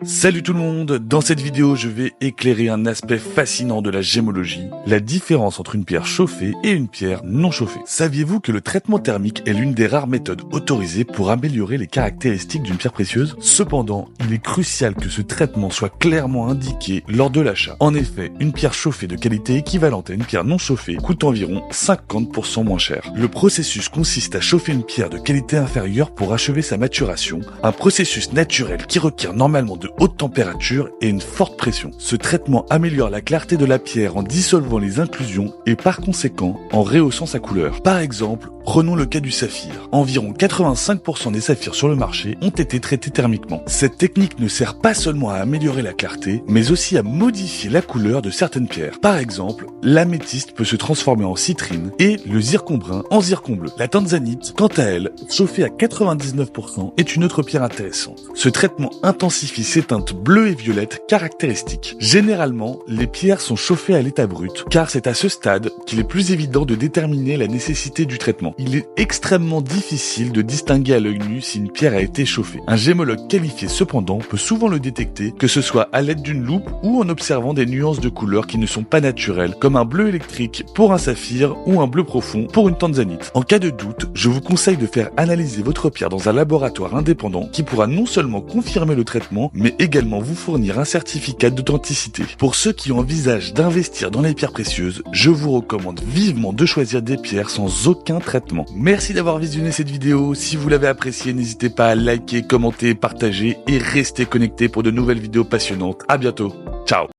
Salut tout le monde, dans cette vidéo je vais éclairer un aspect fascinant de la gémologie, la différence entre une pierre chauffée et une pierre non chauffée. Saviez-vous que le traitement thermique est l'une des rares méthodes autorisées pour améliorer les caractéristiques d'une pierre précieuse? Cependant, il est crucial que ce traitement soit clairement indiqué lors de l'achat. En effet, une pierre chauffée de qualité équivalente à une pierre non chauffée coûte environ 50% moins cher. Le processus consiste à chauffer une pierre de qualité inférieure pour achever sa maturation, un processus naturel qui requiert normalement de haute température et une forte pression. Ce traitement améliore la clarté de la pierre en dissolvant les inclusions et par conséquent en rehaussant sa couleur. Par exemple, prenons le cas du saphir. Environ 85% des saphirs sur le marché ont été traités thermiquement. Cette technique ne sert pas seulement à améliorer la clarté, mais aussi à modifier la couleur de certaines pierres. Par exemple, l'améthyste peut se transformer en citrine et le zircon brun en zircon bleu. La tanzanite, quant à elle, chauffée à 99%, est une autre pierre intéressante. Ce traitement intensifie ses teintes bleues et violettes caractéristiques. Généralement, les pierres sont chauffées à l'état brut, car c'est à ce stade qu'il est plus évident de déterminer la nécessité du traitement. Il est extrêmement difficile de distinguer à l'œil nu si une pierre a été chauffée. Un gémologue qualifié cependant peut souvent le détecter, que ce soit à l'aide d'une loupe ou en observant des nuances de couleurs qui ne sont pas naturelles, comme un bleu électrique pour un saphir ou un bleu profond pour une tanzanite. En cas de doute, je vous conseille de faire analyser votre pierre dans un laboratoire indépendant qui pourra non seulement confirmer le traitement, mais également vous fournir un certificat d'authenticité. Pour ceux qui envisagent d'investir dans les pierres précieuses, je vous recommande vivement de choisir des pierres sans aucun traitement. Merci d'avoir visionné cette vidéo. Si vous l'avez appréciée, n'hésitez pas à liker, commenter, partager et rester connecté pour de nouvelles vidéos passionnantes. À bientôt. Ciao.